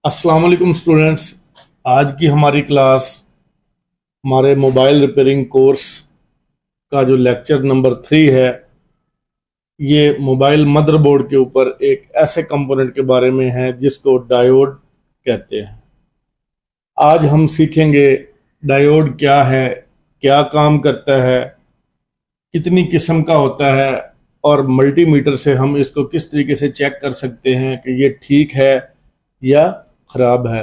अस्सलाम वालेकुम स्टूडेंट्स। आज की हमारी क्लास हमारे मोबाइल रिपेयरिंग कोर्स का जो लेक्चर नंबर 3 है, ये मोबाइल मदरबोर्ड के ऊपर एक ऐसे कंपोनेंट के बारे में है जिसको डायोड कहते हैं। आज हम सीखेंगे डायोड क्या है, क्या काम करता है, कितनी किस्म का होता है और मल्टीमीटर से हम इसको किस तरीके से चेक कर सकते हैं कि ये ठीक है या ख़राब है।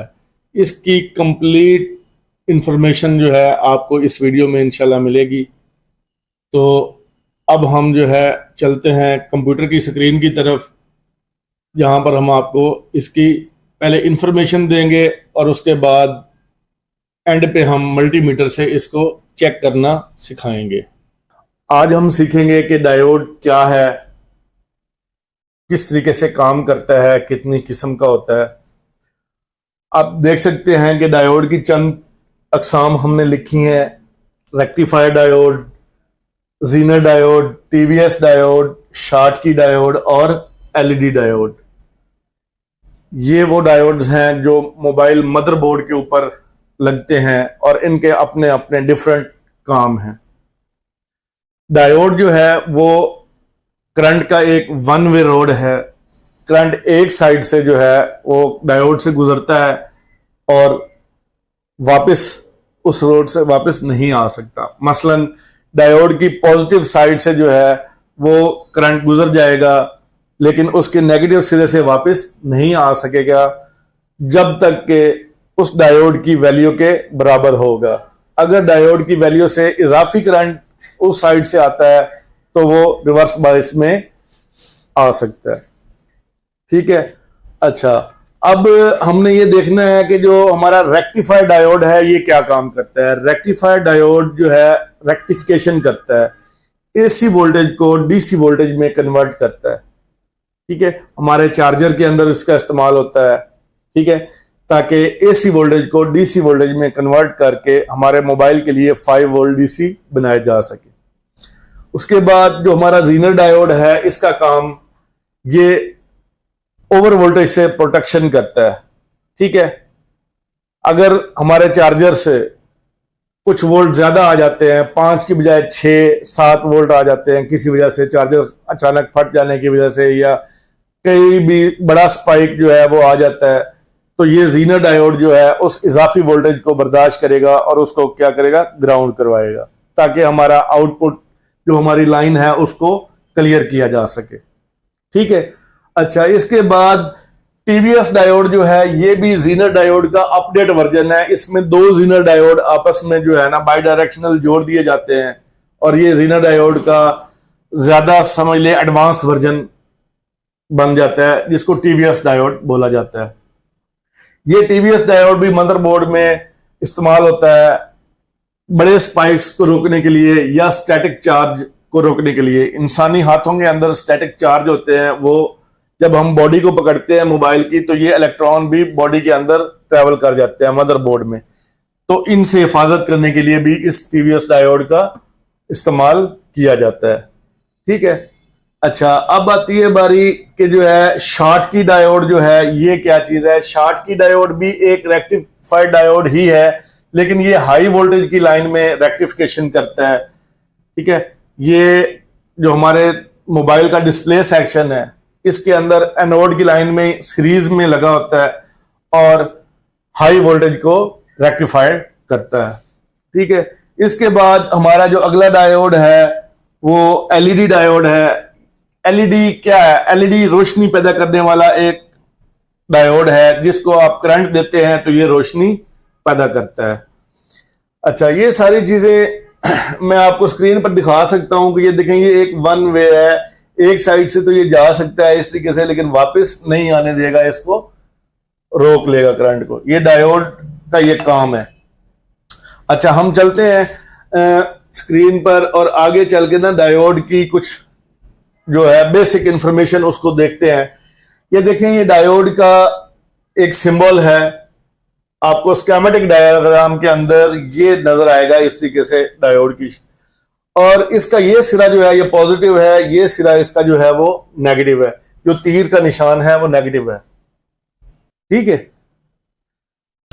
इसकी कंप्लीट इंफॉर्मेशन जो है आपको इस वीडियो में इंशाल्लाह मिलेगी। तो अब हम जो है चलते हैं कंप्यूटर की स्क्रीन की तरफ, जहाँ पर हम आपको इसकी पहले इंफॉर्मेशन देंगे और उसके बाद एंड पे हम मल्टीमीटर से इसको चेक करना सिखाएंगे। आज हम सीखेंगे कि डायोड क्या है, किस तरीके से काम करता है, कितनी किस्म का होता है। आप देख सकते हैं कि डायोड की चंद अकसाम हमने लिखी हैं: rectifier diode, Zener diode, TVS diode, Schottky diode और एलईडी डायोड। ये वो डायोड्स हैं जो मोबाइल मदरबोर्ड के ऊपर लगते हैं और इनके अपने अपने डिफरेंट काम हैं। डायोड जो है वो करंट का एक वन वे रोड है। करंट एक साइड से जो है वो डायोड से गुजरता है और वापस उस रोड से वापस नहीं आ सकता। मसलन डायोड की पॉजिटिव साइड से जो है वो करंट गुजर जाएगा, लेकिन उसके नेगेटिव सिरे से वापस नहीं आ सकेगा जब तक कि उस डायोड की वैल्यू के बराबर होगा। अगर डायोड की वैल्यू से इजाफी करंट उस साइड से आता है तो वो रिवर्स बायस में आ सकता है। ठीक है। अच्छा, अब हमने ये देखना है कि जो हमारा रेक्टिफायर डायोड है ये क्या काम करता है। रेक्टिफायर डायोड जो है रेक्टिफिकेशन करता है, एसी वोल्टेज को डीसी वोल्टेज में कन्वर्ट करता है। ठीक है, हमारे चार्जर के अंदर इसका इस्तेमाल होता है। ठीक है, ताकि एसी वोल्टेज को डीसी वोल्टेज में कन्वर्ट करके हमारे मोबाइल के लिए 5 वोल्ट डीसी बनाया जा सके। उसके बाद जो हमारा जीनर डायोड है, इसका काम ये ओवर वोल्टेज से प्रोटेक्शन करता है। ठीक है, अगर हमारे चार्जर से कुछ वोल्ट ज्यादा आ जाते हैं, 5 की बजाय 6-7 वोल्ट आ जाते हैं किसी वजह से, चार्जर अचानक फट जाने की वजह से या कहीं भी बड़ा स्पाइक जो है वो आ जाता है, तो ये जीनर डायोड जो है उस इजाफी वोल्टेज को बर्दाश्त करेगा और उसको क्या करेगा, ग्राउंड करवाएगा, ताकि हमारा आउटपुट जो हमारी लाइन है उसको क्लियर किया जा सके। ठीक है। अच्छा, इसके बाद टीवीएस डायोड जो है ये भी जीनर डायोड का अपडेट वर्जन है। इसमें 2 जीनर डायोड आपस में जो है ना बाई डायरेक्शनल जोड़ दिए जाते हैं और ये जीनर डायोड का ज्यादा समझ ले एडवांस वर्जन बन जाता है, जिसको टीवीएस डायोड बोला जाता है। ये टीवीएस डायोड भी मदरबोर्ड में इस्तेमाल होता है बड़े स्पाइक्स को रोकने के लिए या स्टैटिक चार्ज को रोकने के लिए। इंसानी हाथों के अंदर स्टैटिक चार्ज होते हैं, वो जब हम बॉडी को पकड़ते हैं मोबाइल की तो ये इलेक्ट्रॉन भी बॉडी के अंदर ट्रेवल कर जाते हैं मदरबोर्ड में, तो इनसे हिफाजत करने के लिए भी इस टीवीएस डायोड का इस्तेमाल किया जाता है। ठीक है। अच्छा, अब आती है बारी कि जो है शॉटकी डायोड जो है ये क्या चीज है। शॉटकी डायोड भी एक रेक्टिफायर डायोड ही है, लेकिन ये हाई वोल्टेज की लाइन में रेक्टिफिकेशन करता है। ठीक है, ये जो हमारे मोबाइल का डिस्प्ले सेक्शन है इसके अंदर एनोड की लाइन में सीरीज में लगा होता है और हाई वोल्टेज को रेक्टिफाई करता है। ठीक है। इसके बाद हमारा जो अगला डायोड है वो एलईडी डायोड है। एलईडी क्या है? एलईडी रोशनी पैदा करने वाला एक डायोड है, जिसको आप करंट देते हैं तो ये रोशनी पैदा करता है। अच्छा, ये सारी चीजें मैं आपको स्क्रीन पर दिखा सकता हूं कि ये देखें, ये एक वन वे है, एक साइड से तो ये जा सकता है इस तरीके से, लेकिन वापस नहीं आने देगा, इसको रोक लेगा करंट को। ये डायोड का ये काम है। अच्छा, हम चलते हैं स्क्रीन पर और आगे चल के ना डायोड की कुछ जो है बेसिक इंफॉर्मेशन उसको देखते हैं। ये देखें, ये डायोड का एक सिंबल है, आपको स्कीमेटिक डायग्राम के अंदर ये नजर आएगा इस तरीके से डायोड की, और इसका ये सिरा जो है ये पॉजिटिव है, ये सिरा इसका जो है वो नेगेटिव है। जो तीर का निशान है वो नेगेटिव है। ठीक है।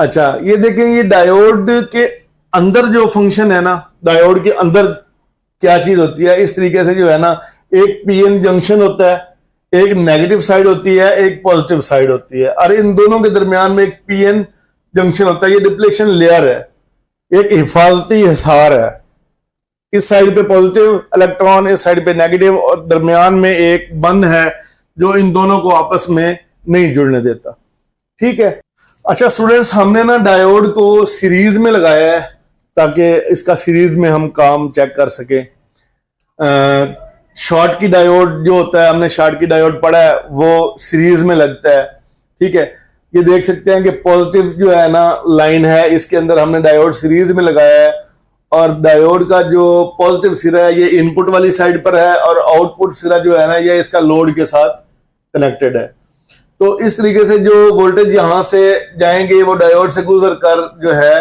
अच्छा, ये देखें, ये डायोड के अंदर जो फंक्शन है ना, डायोड के अंदर क्या चीज होती है, इस तरीके से जो है ना, एक पीएन जंक्शन होता है, एक नेगेटिव साइड होती है, एक पॉजिटिव साइड होती है, और इन दोनों के दरमियान में एक पीएन जंक्शन होता है। ये डिप्लेशन लेयर है, एक हिफाजती हिसार है। इस साइड पे पॉजिटिव इलेक्ट्रॉन, इस साइड पे नेगेटिव, और दरमियान में एक बंध है जो इन दोनों को आपस में नहीं जुड़ने देता। ठीक है। अच्छा स्टूडेंट्स, हमने ना डायोड को सीरीज में लगाया है ताकि इसका सीरीज में हम काम चेक कर सके। शॉर्ट की डायोड जो होता है, हमने शॉर्ट की डायोड पढ़ा है, वो सीरीज में लगता है। ठीक है। ये देख सकते हैं कि पॉजिटिव जो है ना लाइन है, इसके अंदर हमने डायोड सीरीज में लगाया है, और डायोड का जो पॉजिटिव सिरा है ये इनपुट वाली साइड पर है, और आउटपुट सिरा जो है ना ये इसका लोड के साथ कनेक्टेड है। तो इस तरीके से जो वोल्टेज यहां से जाएंगे वो डायोड से गुजर कर जो है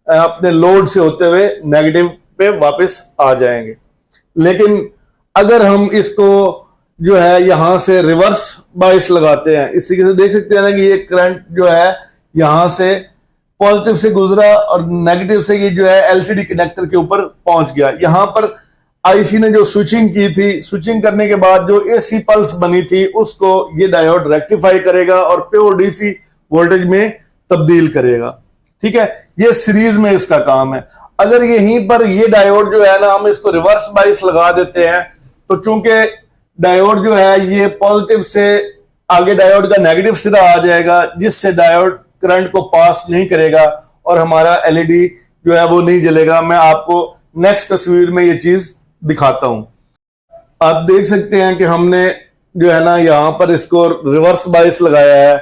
अपने लोड से होते हुए नेगेटिव पे वापस आ जाएंगे। लेकिन अगर हम इसको जो है यहां से रिवर्स बायस लगाते हैं, इस तरीके से देख सकते हैं ना कि ये करंट जो है यहां से पॉजिटिव से गुजरा और नेगेटिव से ये जो है एलसीडी कनेक्टर के ऊपर पहुंच गया। यहां पर आईसी ने जो स्विचिंग की थी, स्विचिंग करने के बाद जो एसी पल्स बनी थी उसको ये डायोड रेक्टिफाई करेगा और प्योर डीसी वोल्टेज में तब्दील करेगा। ठीक है। ये सीरीज में इसका काम है। अगर यहीं पर ये डायोड जो है ना हम इसको रिवर्स बाइस लगा देते हैं, तो चूंकि डायोड जो है ये पॉजिटिव से आगे डायोड का नेगेटिव सिरा आ जाएगा, जिससे डायोड करंट को पास नहीं करेगा और हमारा एलईडी जो है वो नहीं जलेगा। मैं आपको नेक्स्ट तस्वीर में ये चीज दिखाता हूं। आप देख सकते हैं कि हमने जो है ना यहां पर इसको रिवर्स बाइस लगाया है।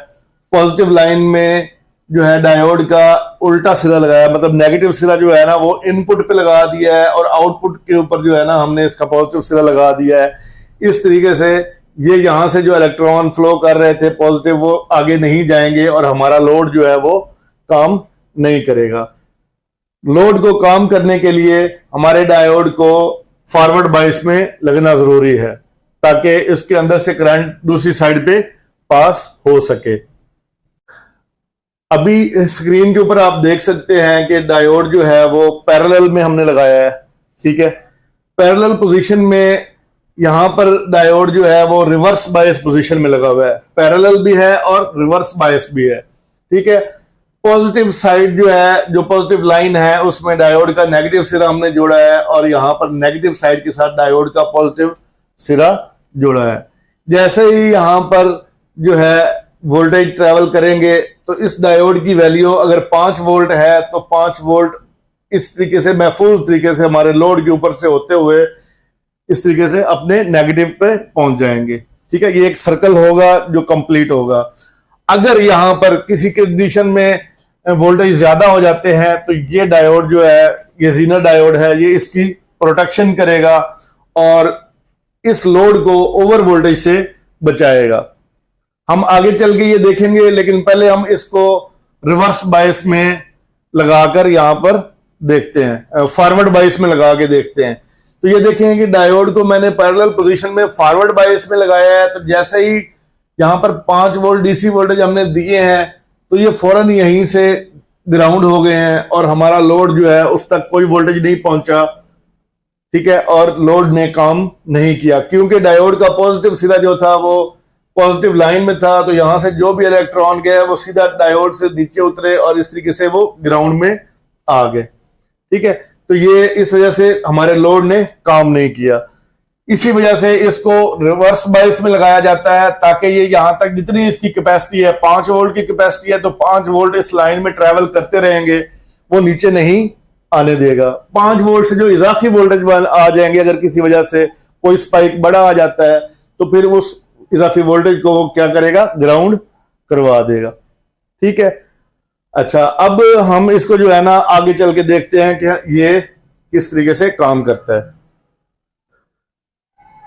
पॉजिटिव लाइन में जो है डायोड का उल्टा सिरा लगाया, मतलब नेगेटिव सिरा जो है ना वो इनपुट पे लगा दिया है, और आउटपुट के ऊपर जो है ना हमने इसका पॉजिटिव सिरा लगा दिया है। इस तरीके से ये यहां से जो इलेक्ट्रॉन फ्लो कर रहे थे पॉजिटिव, वो आगे नहीं जाएंगे और हमारा लोड जो है वो काम नहीं करेगा। लोड को काम करने के लिए हमारे डायोड को फॉरवर्ड बाइस में लगना जरूरी है, ताकि इसके अंदर से करंट दूसरी साइड पे पास हो सके। अभी स्क्रीन के ऊपर आप देख सकते हैं कि डायोड जो है वो पैरेलल में हमने लगाया है। ठीक है। पैरेलल पोजीशन में यहां पर डायोड जो है वो रिवर्स बायस पोजीशन में लगा हुआ है। पैरेलल भी है और रिवर्स बायस भी है। ठीक है। पॉजिटिव साइड जो है, जो पॉजिटिव लाइन है, उसमें डायोड का नेगेटिव सिरा हमने जोड़ा है, और यहां पर नेगेटिव साइड के साथ डायोड का पॉजिटिव सिरा जोड़ा है। जैसे ही यहां पर जो है वोल्टेज ट्रेवल करेंगे, तो इस डायोड की वैल्यू अगर 5 वोल्ट है तो 5 वोल्ट इस तरीके से महफूज तरीके से हमारे लोड के ऊपर से होते हुए इस तरीके से अपने नेगेटिव पे पहुंच जाएंगे। ठीक है। ये एक सर्कल होगा जो कंप्लीट होगा। अगर यहां पर किसी कंडीशन में वोल्टेज ज्यादा हो जाते हैं, तो ये डायोड जो है, ये जीनर डायोड है, ये इसकी प्रोटेक्शन करेगा और इस लोड को ओवर वोल्टेज से बचाएगा। हम आगे चल के ये देखेंगे, लेकिन पहले हम इसको रिवर्स बायस में लगाकर यहां पर देखते हैं, फॉरवर्ड बायस में लगा के देखते हैं। तो ये देखें कि डायोड को मैंने पैरेलल पोजीशन में फॉरवर्ड बायस में लगाया है, तो जैसे ही यहां पर 5 वोल्ट डीसी वोल्टेज हमने दिए हैं, तो ये फौरन यहीं से ग्राउंड हो गए हैं और हमारा लोड जो है उस तक कोई वोल्टेज नहीं पहुंचा। ठीक है। और लोड ने काम नहीं किया, क्योंकि डायोड का पॉजिटिव सिरा जो था वो पॉजिटिव लाइन में था, तो यहां से जो भी इलेक्ट्रॉन गए वो सीधा डायोड से नीचे उतरे और इस तरीके से वो ग्राउंड में आ गए। ठीक है। तो ये इस वजह से हमारे लोड ने काम नहीं किया। इसी वजह से इसको रिवर्स बायस में लगाया जाता है, ताकि ये यहां तक जितनी इसकी कैपेसिटी है, 5 वोल्ट की कैपेसिटी है, तो 5 वोल्ट इस लाइन में ट्रेवल करते रहेंगे, वो नीचे नहीं आने देगा। 5 वोल्ट से जो इजाफी वोल्टेज आ जाएंगे, अगर किसी वजह से कोई स्पाइक बड़ा आ जाता है, तो फिर उस इजाफी वोल्टेज को वो क्या करेगा, ग्राउंड करवा देगा। ठीक है। अच्छा, अब हम इसको जो है ना आगे चल के देखते हैं कि ये किस तरीके से काम करता है।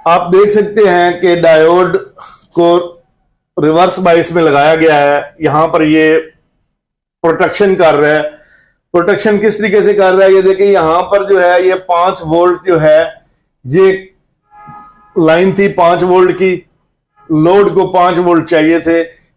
आप देख सकते हैं कि डायोड को रिवर्स बायस में लगाया गया है। यहां पर ये प्रोटेक्शन कर रहा है। प्रोटेक्शन किस तरीके से कर रहा है, ये देखिए, यहां पर जो है ये 5 वोल्ट जो है, ये लाइन थी 5 वोल्ट की, लोड को 5 वोल्ट चाहिए थे।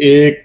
1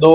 2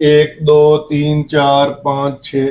1 2 3 4 5 6